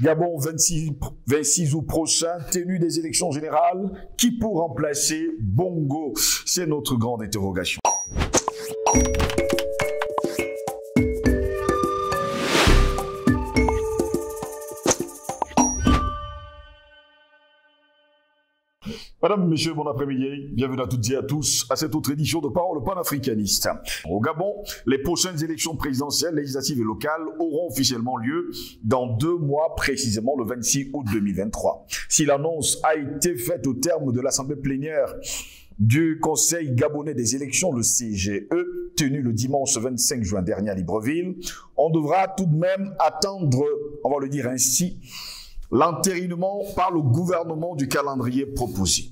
Gabon, 26 août prochain, tenue des élections générales. Qui pour remplacer Bongo? C'est notre grande interrogation. Madame, Messieurs, bon après-midi. Bienvenue à toutes et à tous à cette autre édition de Parole panafricaniste. Au Gabon, les prochaines élections présidentielles, législatives et locales auront officiellement lieu dans 2 mois, précisément le 26 août 2023. Si l'annonce a été faite au terme de l'assemblée plénière du Conseil gabonais des élections, le CGE, tenu le dimanche 25 juin dernier à Libreville, on devra tout de même attendre, on va le dire ainsi, l'entérinement par le gouvernement du calendrier proposé.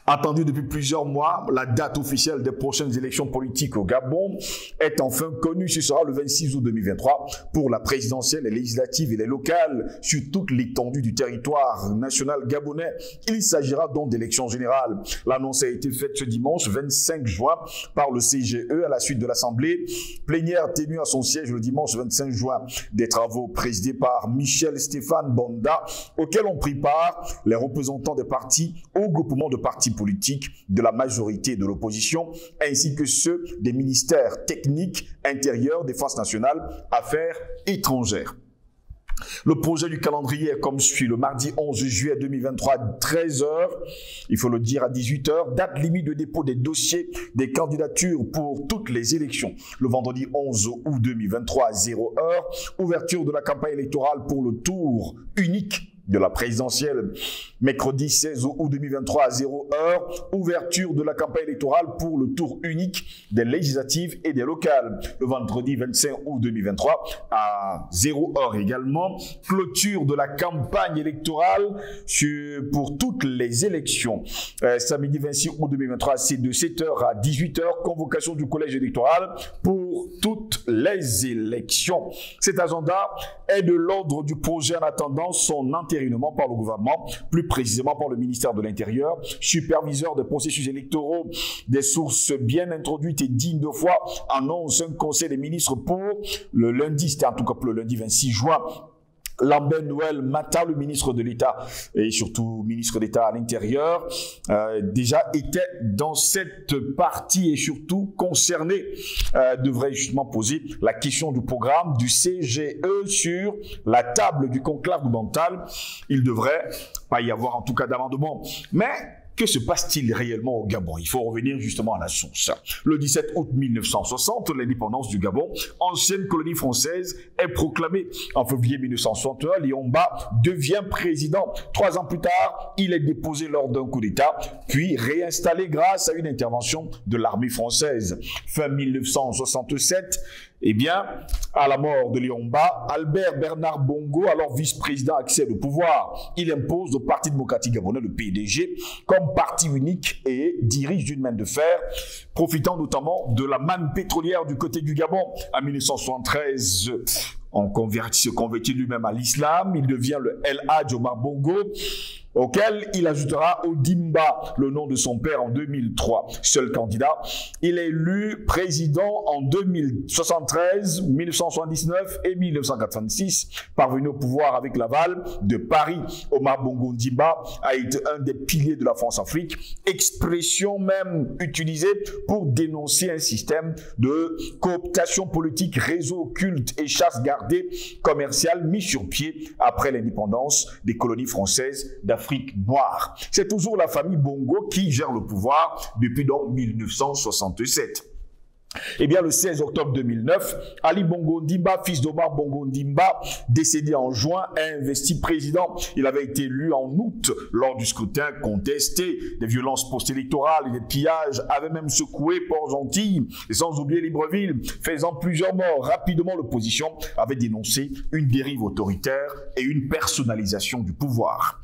Attendu depuis plusieurs mois, la date officielle des prochaines élections politiques au Gabon est enfin connue. Ce sera le 26 août 2023 pour la présidentielle, les législatives et les locales sur toute l'étendue du territoire national gabonais. Il s'agira donc d'élections générales. L'annonce a été faite ce dimanche 25 juin par le CGE à la suite de l'Assemblée plénière tenue à son siège le dimanche 25 juin. Des travaux présidés par Michel Stéphane Banda auxquels ont pris part les représentants des partis ou groupements de partis politiques de la majorité de l'opposition, ainsi que ceux des ministères techniques, intérieurs, défense nationale, affaires étrangères. Le projet du calendrier est comme suit. Le mardi 11 juillet 2023 à 13 h, il faut le dire à 18 h, date limite de dépôt des dossiers des candidatures pour toutes les élections. Le vendredi 11 août 2023 à 0 h, ouverture de la campagne électorale pour le tour unique de la présidentielle. Mercredi 16 août 2023 à 0 h, ouverture de la campagne électorale pour le tour unique des législatives et des locales. Le vendredi 25 août 2023 à 0 h également, clôture de la campagne électorale pour toutes les élections. Samedi 26 août 2023 de 7 h à 18 h, convocation du collège électoral pour toutes les élections. Cet agenda est de l'ordre du projet en attendant son entérinement par le gouvernement, plus précisément par le ministère de l'Intérieur, superviseur des processus électoraux, des sources bien introduites et dignes de foi, annonce un conseil des ministres pour le lundi, c'était en tout cas pour le lundi 26 juin. Lambert Noël Mata, le ministre de l'État et surtout ministre d'État à l'Intérieur, déjà était dans cette partie et surtout concerné, devrait justement poser la question du programme du CGE sur la table du conclave mental. Il devrait pas y avoir en tout cas d'amendement. Mais que se passe-t-il réellement au Gabon? Il faut revenir justement à la source. Le 17 août 1960, l'indépendance du Gabon, ancienne colonie française, est proclamée. En février 1961, Liomba devient président. 3 ans plus tard, il est déposé lors d'un coup d'État, puis réinstallé grâce à une intervention de l'armée française. Fin 1967, eh bien, à la mort de Liomba, Albert Bernard Bongo, alors vice-président, accède au pouvoir. Il impose au Parti démocratique gabonais, le PDG, comme parti unique et dirige d'une main de fer, profitant notamment de la manne pétrolière du côté du Gabon. En 1973, se convertit lui-même à l'islam. Il devient le El Hadj Omar Bongo, auquel il ajoutera Odimba, le nom de son père, en 2003. Seul candidat, il est élu président en 2073, 1979 et 1986. Parvenu au pouvoir avec l'aval de Paris, Omar Bongo Ondimba a été un des piliers de la France-Afrique, expression même utilisée pour dénoncer un système de cooptation politique, réseau occulte et chasse gardée commerciale mis sur pied après l'indépendance des colonies françaises d'Afrique noire. C'est toujours la famille Bongo qui gère le pouvoir depuis donc 1967. Eh bien, le 16 octobre 2009, Ali Bongo Ondimba, fils d'Omar Bongo Ondimba, décédé en juin, est investi président. Il avait été élu en août lors du scrutin contesté. Des violences post-électorales et des pillages avaient même secoué Port-Gentil, et sans oublier Libreville, faisant plusieurs morts. Rapidement, l'opposition avait dénoncé une dérive autoritaire et une personnalisation du pouvoir.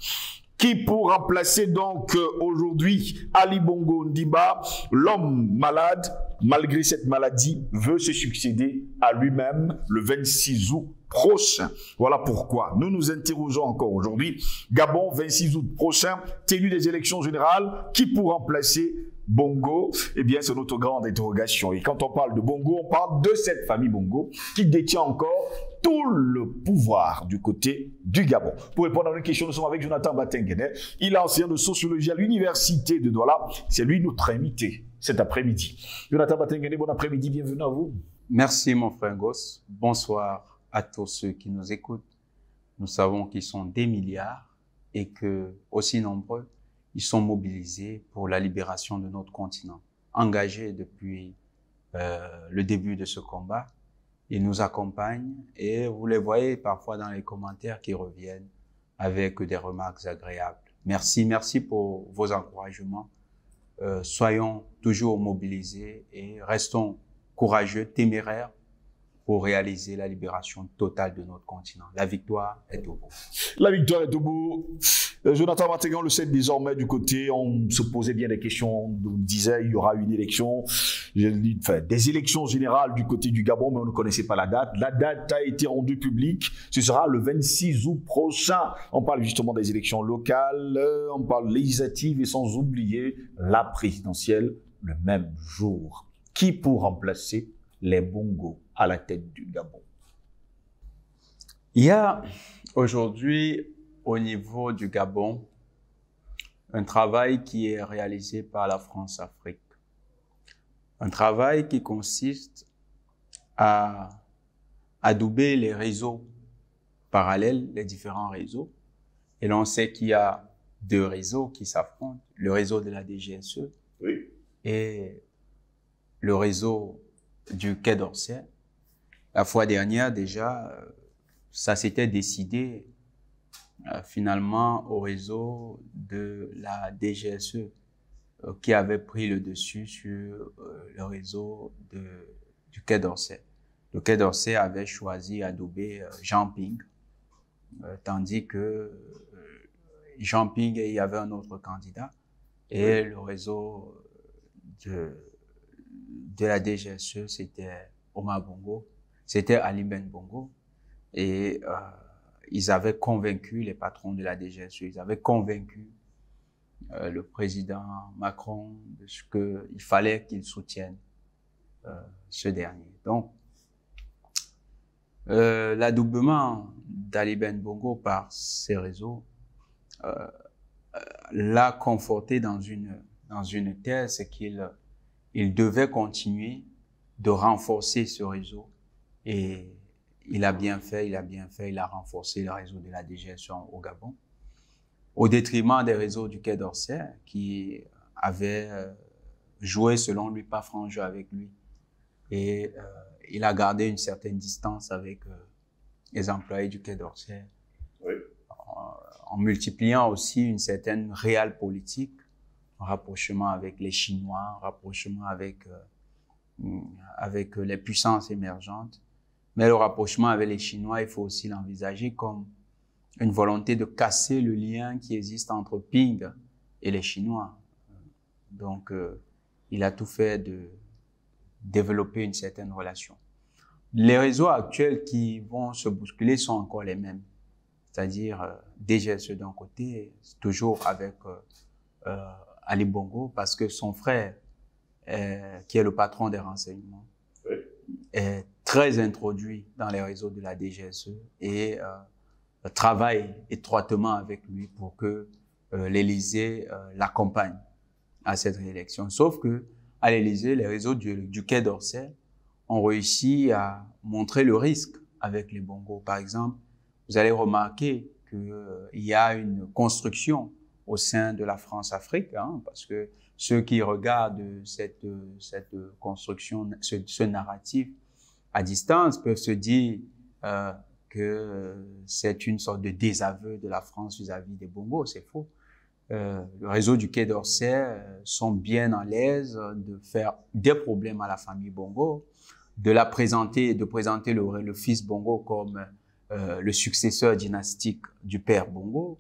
Qui pour remplacer donc aujourd'hui Ali Bongo Ondimba, l'homme malade, malgré cette maladie, veut se succéder à lui-même le 26 août prochain. Voilà pourquoi nous nous interrogeons encore aujourd'hui. Gabon, 26 août prochain, tenue des élections générales, qui pour remplacer Bongo? Eh bien, c'est notre grande interrogation. Et quand on parle de Bongo, on parle de cette famille Bongo qui détient encore tout le pouvoir du côté du Gabon. Pour répondre à une question, nous sommes avec Jonathan Batengene. Il est enseignant de sociologie à l'université de Douala. C'est lui notre invité cet après-midi. Jonathan Batengene, bon après-midi, bienvenue à vous. Merci mon frère Goss. Bonsoir à tous ceux qui nous écoutent. Nous savons qu'ils sont des milliards et que, aussi nombreux, ils sont mobilisés pour la libération de notre continent. Engagés depuis le début de ce combat, ils nous accompagnent et vous les voyez parfois dans les commentaires qui reviennent avec des remarques agréables. Merci, merci pour vos encouragements. Soyons toujours mobilisés et restons courageux, téméraires pour réaliser la libération totale de notre continent. La victoire est au bout. La victoire est au bout. Jonathan Batengene le sait désormais du côté, on se posait bien des questions, on disait il y aura une élection, des élections générales du côté du Gabon, mais on ne connaissait pas la date. La date a été rendue publique, ce sera le 26 août prochain. On parle justement des élections locales, on parle législatives et sans oublier la présidentielle le même jour. Qui pour remplacer les Bongo à la tête du Gabon? Il y a aujourd'hui, au niveau du Gabon, un travail qui est réalisé par la France-Afrique. Un travail qui consiste à adouber les réseaux parallèles, les différents réseaux. Et l'on sait qu'il y a deux réseaux qui s'affrontent, le réseau de la DGSE et le réseau du Quai d'Orsay. La fois dernière, déjà, ça s'était décidé finalement au réseau de la DGSE qui avait pris le dessus sur le réseau du Quai d'Orsay. Le Quai d'Orsay avait choisi adouber Jean Ping, tandis que Jean Ping, il y avait un autre candidat, et le réseau de la DGSE, c'était Omar Bongo, c'était Ali Ben Bongo, et ils avaient convaincu les patrons de la DGSE, ils avaient convaincu le président Macron de ce qu'il fallait qu'il soutienne ce dernier. Donc, l'adoubement d'Ali Ben Bongo par ces réseaux l'a conforté dans une thèse, c'est qu'il devait continuer de renforcer ce réseau. Et il a bien fait, il a renforcé le réseau de la DGSE au Gabon, au détriment des réseaux du Quai d'Orsay, qui avaient joué, selon lui, pas franc jeu avec lui. Et il a gardé une certaine distance avec les employés du Quai d'Orsay, en multipliant aussi une certaine réelle politique, un rapprochement avec les Chinois, un rapprochement avec les puissances émergentes. Mais le rapprochement avec les Chinois, il faut aussi l'envisager comme une volonté de casser le lien qui existe entre Ping et les Chinois. Donc, il a tout fait de développer une certaine relation. Les réseaux actuels qui vont se bousculer sont encore les mêmes. C'est-à-dire DGSE d'un côté, toujours avec Ali Bongo, parce que son frère, qui est le patron des renseignements, est très introduit dans les réseaux de la DGSE et travaille étroitement avec lui pour que l'Élysée l'accompagne à cette réélection. Sauf que à l'Élysée, les réseaux du Quai d'Orsay ont réussi à montrer le risque avec les Bongo. Par exemple, vous allez remarquer qu'il y a une construction au sein de la France-Afrique, parce que ceux qui regardent cette construction, ce narratif à distance peuvent se dire que c'est une sorte de désaveu de la France vis-à-vis des Bongo. C'est faux. Le réseau du Quai d'Orsay sont bien à l'aise de faire des problèmes à la famille Bongo, de présenter le fils Bongo comme le successeur dynastique du père Bongo,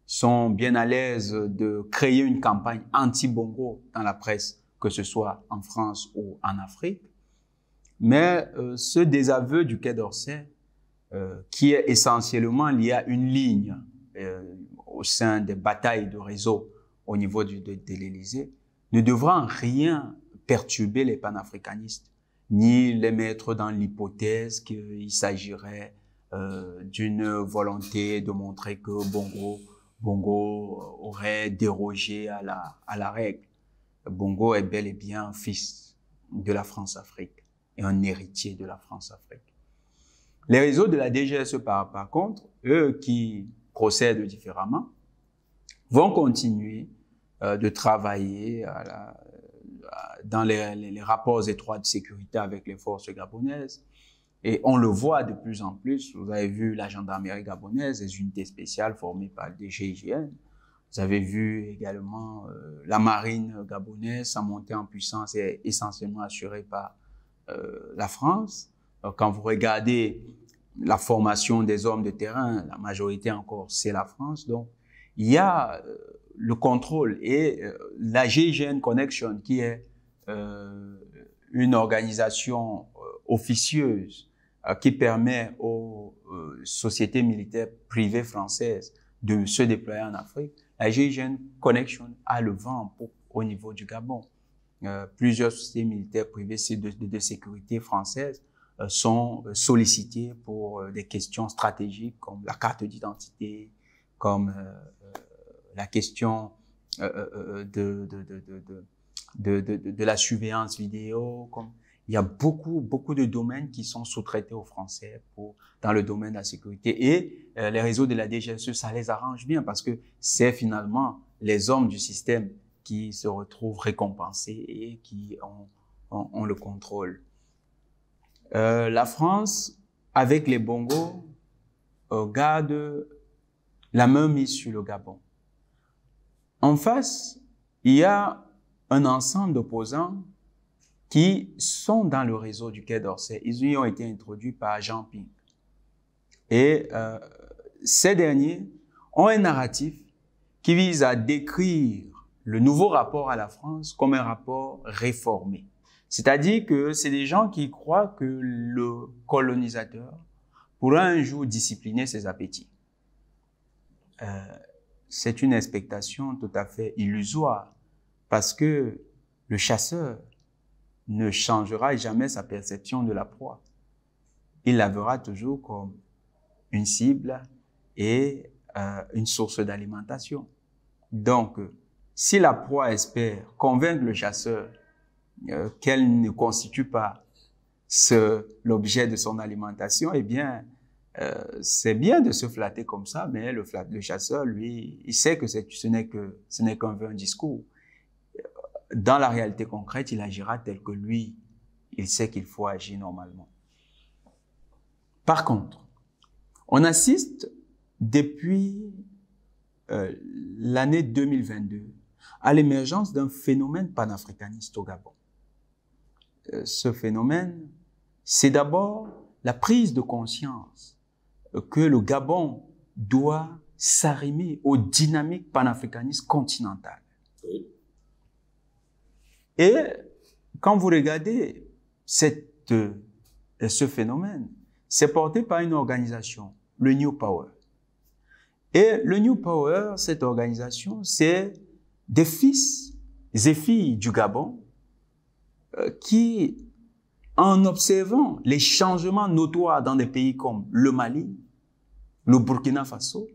sont bien à l'aise de créer une campagne anti-Bongo dans la presse, que ce soit en France ou en Afrique. Mais ce désaveu du Quai d'Orsay, qui est essentiellement lié à une ligne au sein des batailles de réseau au niveau de l'Élysée, ne devra en rien perturber les panafricanistes, ni les mettre dans l'hypothèse qu'il s'agirait d'une volonté de montrer que Bongo aurait dérogé à la règle. Bongo est bel et bien un fils de la France-Afrique et un héritier de la France-Afrique. Les réseaux de la DGSE, par contre, eux qui procèdent différemment, vont continuer de travailler dans les rapports étroits de sécurité avec les forces gabonaises. Et on le voit de plus en plus. Vous avez vu la gendarmerie gabonaise, les unités spéciales formées par le DGIGN. Vous avez vu également la marine gabonaise, sa montée en puissance est essentiellement assurée par la France. Alors, quand vous regardez la formation des hommes de terrain, la majorité encore, c'est la France. Donc, il y a le contrôle et la GIGN Connection, qui est une organisation officieuse qui permet aux sociétés militaires privées françaises de se déployer en Afrique. La GIGN Connection a le vent au niveau du Gabon. Plusieurs sociétés militaires privées de sécurité françaises sont sollicitées pour des questions stratégiques comme la carte d'identité, comme la question de la surveillance vidéo. Il y a beaucoup de domaines qui sont sous-traités aux Français dans le domaine de la sécurité. Et les réseaux de la DGSE, ça les arrange bien parce que c'est finalement les hommes du système qui se retrouvent récompensés et qui ont le contrôle. La France, avec les Bongos, garde la main mise sur le Gabon. En face, il y a un ensemble d'opposants qui sont dans le réseau du Quai d'Orsay. Ils y ont été introduits par Jean Ping. Et ces derniers ont un narratif qui vise à décrire le nouveau rapport à la France comme un rapport réformé. C'est-à-dire que c'est des gens qui croient que le colonisateur pourra un jour discipliner ses appétits. C'est une expectation tout à fait illusoire parce que le chasseur ne changera jamais sa perception de la proie. Il la verra toujours comme une cible et une source d'alimentation. Donc, si la proie espère convaincre le chasseur qu'elle ne constitue pas l'objet de son alimentation, eh bien, c'est bien de se flatter comme ça, mais le chasseur, lui, il sait que ce n'est qu'un vain discours. Dans la réalité concrète, il agira tel que lui, il sait qu'il faut agir normalement. Par contre, on assiste depuis l'année 2022 à l'émergence d'un phénomène panafricaniste au Gabon. Ce phénomène, c'est d'abord la prise de conscience que le Gabon doit s'arrimer aux dynamiques panafricanistes continentales. Et quand vous regardez ce phénomène, c'est porté par une organisation, le New Power. Et le New Power, cette organisation, c'est des fils et filles du Gabon qui, en observant les changements notoires dans des pays comme le Mali, le Burkina Faso,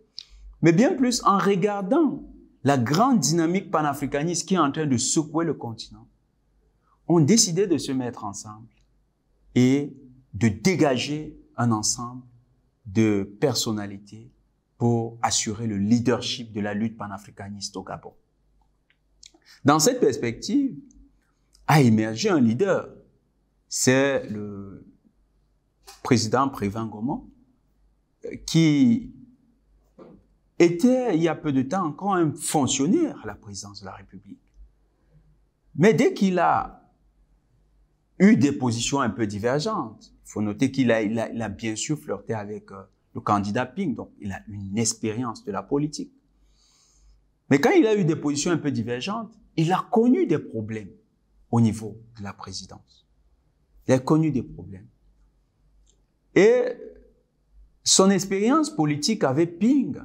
mais bien plus en regardant la grande dynamique panafricaniste qui est en train de secouer le continent, ont décidé de se mettre ensemble et de dégager un ensemble de personnalités pour assurer le leadership de la lutte panafricaniste au Gabon. Dans cette perspective, a émergé un leader. C'est le président Prévin Gomo, qui était, il y a peu de temps, encore un fonctionnaire à la présidence de la République. Mais dès qu'il a eu des positions un peu divergentes, il faut noter qu'il a bien sûr flirté avec le candidat Ping, donc il a une expérience de la politique. Mais quand il a eu des positions un peu divergentes, il a connu des problèmes au niveau de la présidence. Il a connu des problèmes. Et son expérience politique avec Ping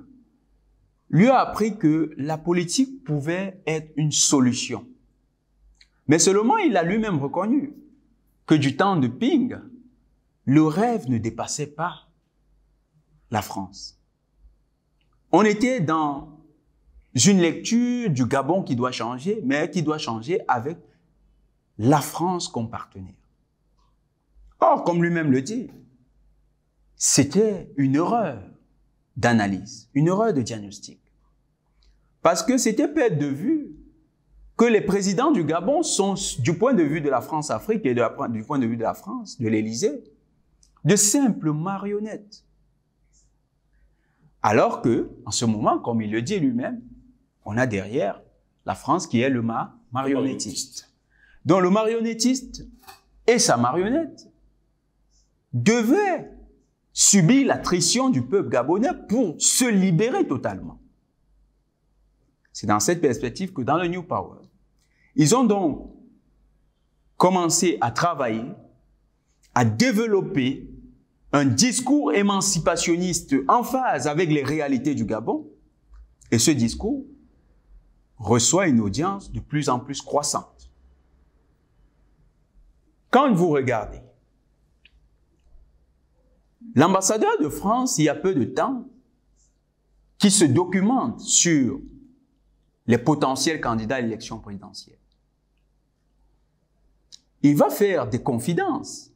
lui a appris que la politique pouvait être une solution. Mais seulement il a lui-même reconnu que du temps de Ping, le rêve ne dépassait pas la France. On était dans une lecture du Gabon qui doit changer, mais qui doit changer avec la France comme partenaire. Or, comme lui-même le dit, c'était une erreur d'analyse, une erreur de diagnostic. Parce que c'était perdre de vue que les présidents du Gabon sont, du point de vue de la France-Afrique et du point de vue de la France, de l'Élysée, de simples marionnettes. Alors que, en ce moment, comme il le dit lui-même, on a derrière la France qui est le marionnettiste. Donc le marionnettiste et sa marionnette devaient subir l'attrition du peuple gabonais pour se libérer totalement. C'est dans cette perspective que dans le New Power, ils ont donc commencé à travailler, à développer un discours émancipationniste en phase avec les réalités du Gabon. Et ce discours reçoit une audience de plus en plus croissante. Quand vous regardez, l'ambassadeur de France, il y a peu de temps, qui se documente sur les potentiels candidats à l'élection présidentielle, il va faire des confidences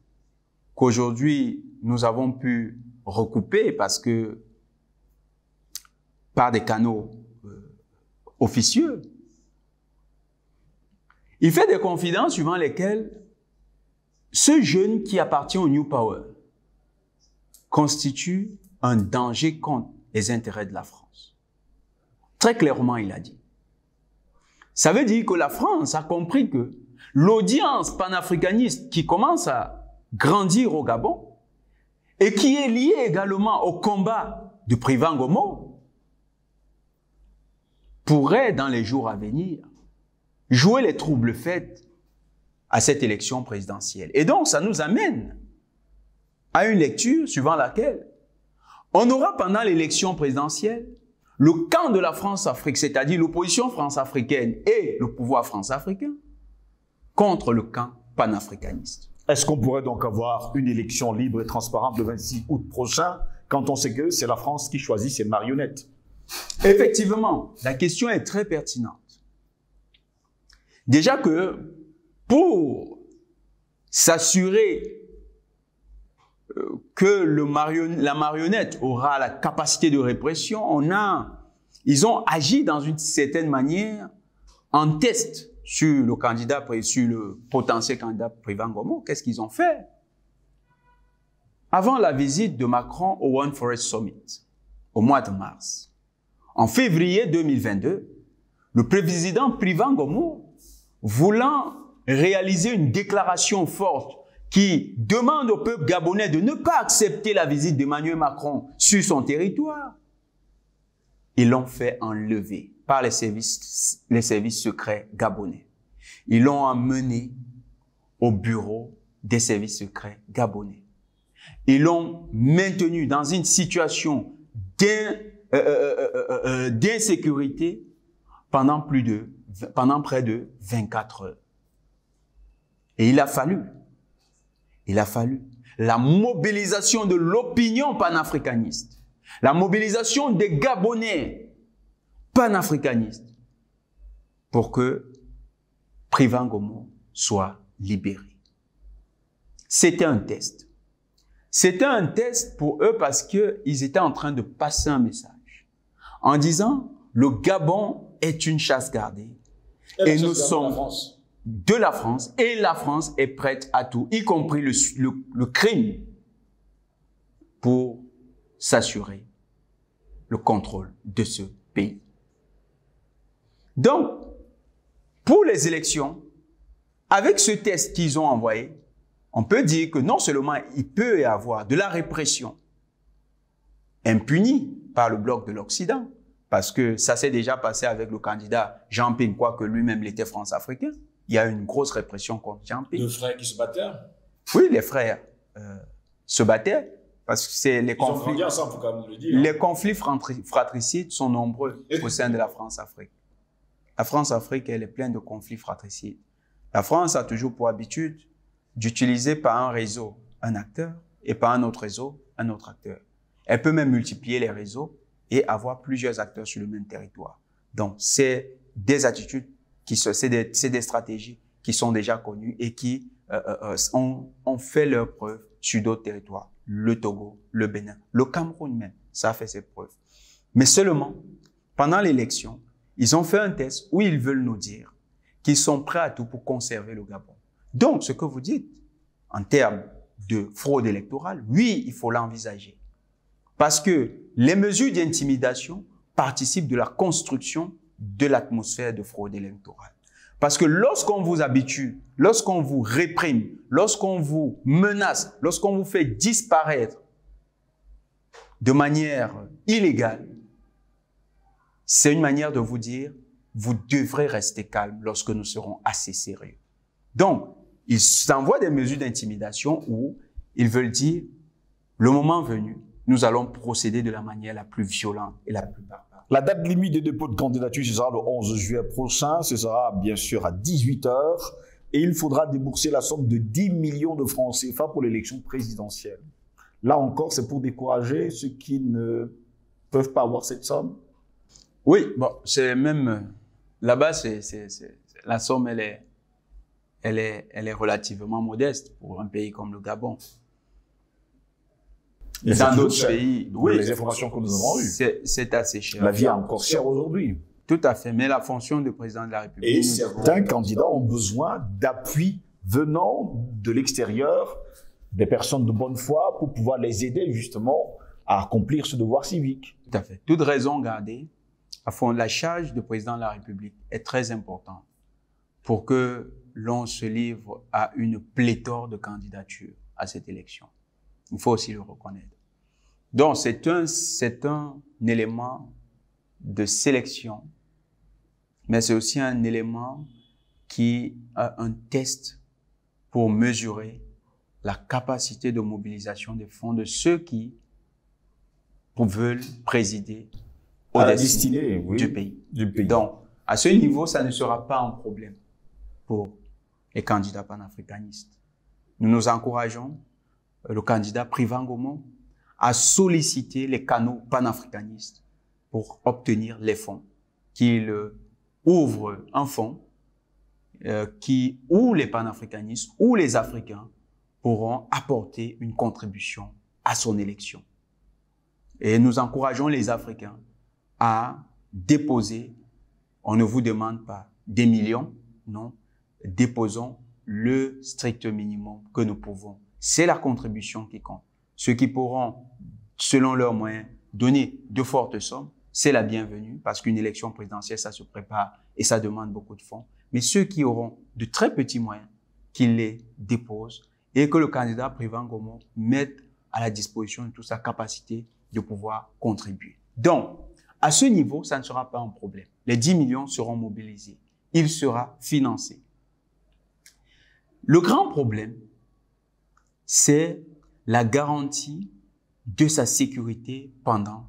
qu'aujourd'hui nous avons pu recouper parce que par des canaux officieux. Il fait des confidences suivant lesquelles ce jeune qui appartient au New Power constitue un danger contre les intérêts de la France. Très clairement, il a dit. Ça veut dire que la France a compris que l'audience panafricaniste qui commence à grandir au Gabon et qui est liée également au combat de Privang Gomo pourrait, dans les jours à venir, jouer les troubles faits à cette élection présidentielle. Et donc, ça nous amène à une lecture suivant laquelle on aura pendant l'élection présidentielle le camp de la France-Afrique, c'est-à-dire l'opposition france-africaine et le pouvoir france-africain, contre le camp panafricaniste. Est-ce qu'on pourrait donc avoir une élection libre et transparente le 26 août prochain, quand on sait que c'est la France qui choisit ses marionnettes? Effectivement, la question est très pertinente. Déjà que pour s'assurer que la marionnette aura la capacité de répression, ils ont agi dans une certaine manière en test sur le potentiel candidat Privang Gomo. Qu'est-ce qu'ils ont fait? Avant la visite de Macron au One Forest Summit, au mois de mars, en février 2022, le président Privang Gomo, voulant réaliser une déclaration forte qui demande au peuple gabonais de ne pas accepter la visite d'Emmanuel Macron sur son territoire, ils l'ont fait enlever par les services secrets gabonais. Ils l'ont amené au bureau des services secrets gabonais. Ils l'ont maintenu dans une situation d'insécurité pendant près de 24 heures. Et il a fallu la mobilisation de l'opinion panafricaniste, la mobilisation des Gabonais panafricanistes pour que Privang Gomo soit libéré. C'était un test. C'était un test pour eux parce qu'ils étaient en train de passer un message en disant le Gabon est une chasse gardée et nous sommes de la France et la France est prête à tout, y compris le crime, pour s'assurer le contrôle de ce pays. Donc, pour les élections, avec ce test qu'ils ont envoyé, on peut dire que non seulement il peut y avoir de la répression impunie par le bloc de l'Occident, parce que ça s'est déjà passé avec le candidat Jean Ping, quoique lui-même l'était france-africain. Il y a une grosse répression contre Jean Ping. Deux frères qui se battaient? Oui, les frères se battaient parce que c'est les conflits. Ils ont grandi ensemble, faut quand même le dire. Les conflits fratricides sont nombreux au sein de la France-Afrique. La France-Afrique, elle est pleine de conflits fratricides. La France a toujours pour habitude d'utiliser par un réseau un acteur et par un autre réseau un autre acteur. Elle peut même multiplier les réseaux et avoir plusieurs acteurs sur le même territoire. Donc, c'est des attitudes c'est des stratégies qui sont déjà connues et qui ont fait leurs preuves sur d'autres territoires. Le Togo, le Bénin, le Cameroun même, ça a fait ses preuves. Mais seulement, pendant l'élection, ils ont fait un test où ils veulent nous dire qu'ils sont prêts à tout pour conserver le Gabon. Donc, ce que vous dites, en termes de fraude électorale, oui, il faut l'envisager. Parce que les mesures d'intimidation participent de la construction de l'atmosphère de fraude électorale. Parce que lorsqu'on vous habitue, lorsqu'on vous réprime, lorsqu'on vous menace, lorsqu'on vous fait disparaître de manière illégale, c'est une manière de vous dire, vous devrez rester calme lorsque nous serons assez sérieux. Donc, ils envoient des mesures d'intimidation où ils veulent dire, le moment venu, nous allons procéder de la manière la plus violente et la plus barbare. La date limite des dépôts de candidature, ce sera le 11 juillet prochain. Ce sera bien sûr à 18 h. Et il faudra débourser la somme de 10 millions de francs CFA pour l'élection présidentielle. Là encore, c'est pour décourager ceux qui ne peuvent pas avoir cette somme. Oui, bon, c'est même... Là-bas, la somme, elle est relativement modeste pour un pays comme le Gabon. Et dans d'autres pays, oui, les informations que nous avons eues. C'est assez cher. La vie est encore chère aujourd'hui. Tout à fait, mais la fonction de président de la République... Et certains candidats ont besoin d'appui venant de l'extérieur, des personnes de bonne foi, pour pouvoir les aider justement à accomplir ce devoir civique. Tout à fait. Toute raison gardée, à fond, la charge de président de la République est très importante pour que l'on se livre à une pléthore de candidatures à cette élection. Il faut aussi le reconnaître. Donc, c'est un élément de sélection, mais c'est aussi un élément qui a un test pour mesurer la capacité de mobilisation des fonds de ceux qui veulent présider au destin du pays. Donc, à ce niveau, ça ne sera pas un problème pour les candidats panafricanistes. Nous encourageons le candidat Privan Gomo à solliciter les canaux panafricanistes pour obtenir les fonds, qu'il ouvre un fonds où les panafricanistes ou les Africains pourront apporter une contribution à son élection. Et nous encourageons les Africains à déposer, on ne vous demande pas des millions, non, déposons le strict minimum que nous pouvons. C'est la contribution qui compte. Ceux qui pourront, selon leurs moyens, donner de fortes sommes, c'est la bienvenue parce qu'une élection présidentielle, ça se prépare et ça demande beaucoup de fonds. Mais ceux qui auront de très petits moyens, qu'ils les déposent et que le candidat Privan Gomo mette à la disposition de toute sa capacité de pouvoir contribuer. Donc, à ce niveau, ça ne sera pas un problème. Les 10 millions seront mobilisés. Il sera financé. Le grand problème, c'est la garantie de sa sécurité pendant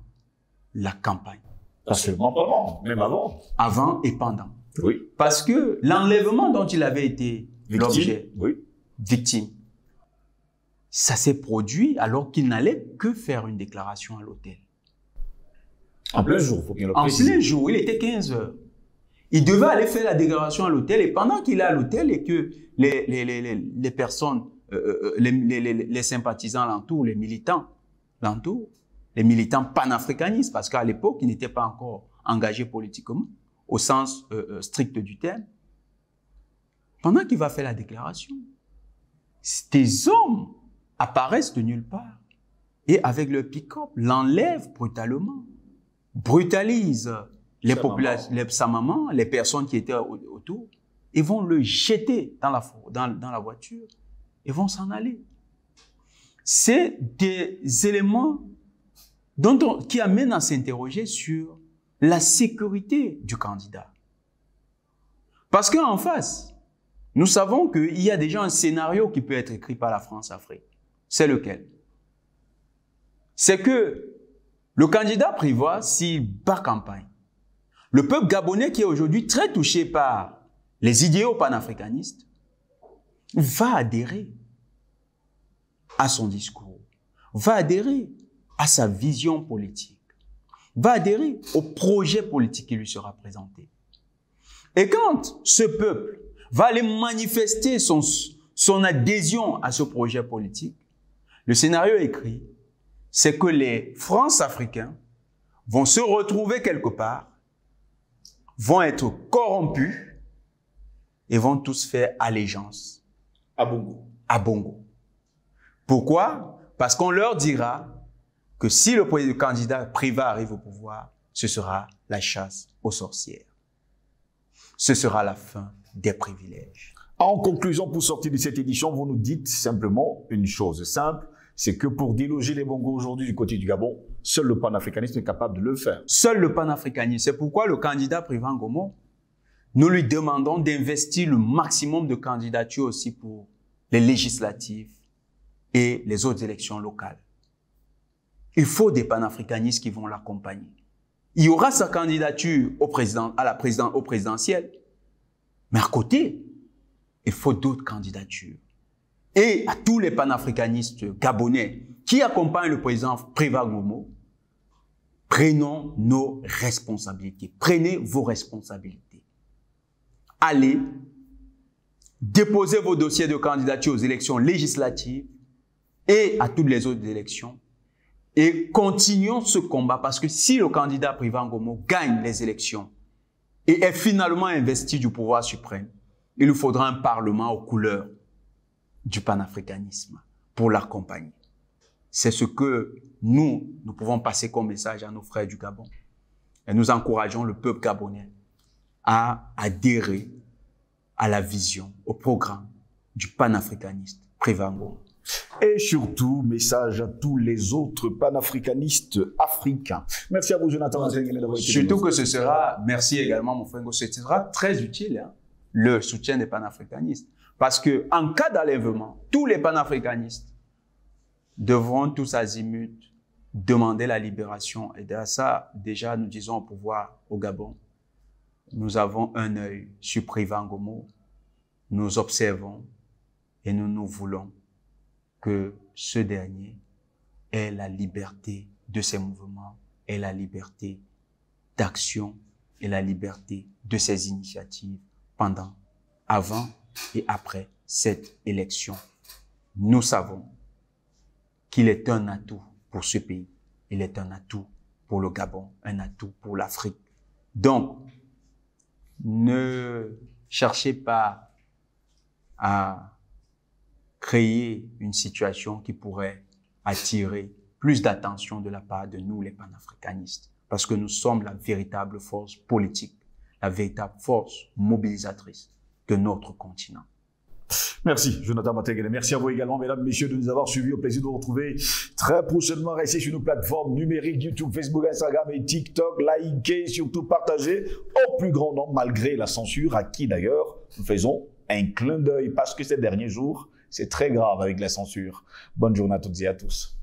la campagne. Pas seulement pendant, même avant. Avant et pendant. Oui. Parce que l'enlèvement dont il avait été l'objet, victime, ça s'est produit alors qu'il n'allait que faire une déclaration à l'hôtel. En plein jour, faut bien le préciser. En plein jour, il était 15 h. Il devait aller faire la déclaration à l'hôtel et pendant qu'il est à l'hôtel et que les personnes, les sympathisants l'entourent, les militants l'entourent, les militants panafricanistes, parce qu'à l'époque, ils n'étaient pas encore engagés politiquement, au sens strict du terme. Pendant qu'il va faire la déclaration, des hommes apparaissent de nulle part et avec leur pick-up l'enlèvent brutalement, brutalisent sa maman, les personnes qui étaient autour, et vont le jeter dans la voiture et vont s'en aller. C'est des éléments qui amènent à s'interroger sur la sécurité du candidat. Parce qu'en face, nous savons qu'il y a déjà un scénario qui peut être écrit par la France-Afrique. C'est lequel? C'est que le candidat prévoit, s'il bat campagne, le peuple gabonais qui est aujourd'hui très touché par les idéaux panafricanistes va adhérer à son discours, va adhérer à sa vision politique, va adhérer au projet politique qui lui sera présenté. Et quand ce peuple va aller manifester son adhésion à ce projet politique, le scénario écrit, c'est que les France-Africains vont se retrouver quelque part, vont être corrompus et vont tous faire allégeance À Bongo. à Bongo. Pourquoi? Parce qu'on leur dira que si le candidat privé arrive au pouvoir, ce sera la chasse aux sorcières. Ce sera la fin des privilèges. En conclusion, pour sortir de cette édition, vous nous dites simplement une chose simple, c'est que pour déloger les Bongos aujourd'hui du côté du Gabon, seul le panafricanisme est capable de le faire. Seul le panafricanisme. C'est pourquoi le candidat Privan Gomo, nous lui demandons d'investir le maximum de candidatures aussi pour les législatives et les autres élections locales. Il faut des panafricanistes qui vont l'accompagner. Il y aura sa candidature au présidentiel, mais à côté, il faut d'autres candidatures. Et à tous les panafricanistes gabonais qui accompagnent le président Privan Gomo, prenons nos responsabilités. Prenez vos responsabilités. Allez, déposez vos dossiers de candidature aux élections législatives et à toutes les autres élections. Et continuons ce combat parce que si le candidat Privan Gomo gagne les élections et est finalement investi du pouvoir suprême, il nous faudra un parlement aux couleurs du panafricanisme pour l'accompagner. C'est ce que nous pouvons passer comme message à nos frères du Gabon. Et nous encourageons le peuple gabonais à adhérer à la vision, au programme du panafricaniste Privan Gomo. Et surtout, message à tous les autres panafricanistes africains. Merci à vous, Jonathan. Surtout que ce sera, merci également mon frère, ce sera très utile, hein, le soutien des panafricanistes. Parce que en cas d'enlèvement, tous les panafricanistes devront tous azimuts demander la libération. Et de ça, déjà, nous disons au pouvoir au Gabon, nous avons un œil sur Privan Gomo, nous observons et nous voulons que ce dernier ait la liberté de ses mouvements, ait la liberté d'action et la liberté de ses initiatives pendant, avant et après cette élection. Nous savons qu'il est un atout pour ce pays. Il est un atout pour le Gabon, un atout pour l'Afrique. Donc, ne cherchez pas à créer une situation qui pourrait attirer plus d'attention de la part de nous, les panafricanistes, parce que nous sommes la véritable force politique, la véritable force mobilisatrice de notre continent. Merci, Jonathan Mategele. Merci à vous également, mesdames, messieurs, de nous avoir suivis. Au plaisir de vous retrouver très prochainement. Restez sur nos plateformes numériques, YouTube, Facebook, Instagram et TikTok. Likez, surtout partagez au plus grand nombre, malgré la censure, à qui d'ailleurs nous faisons un clin d'œil, parce que ces derniers jours, c'est très grave avec la censure. Bonne journée à toutes et à tous.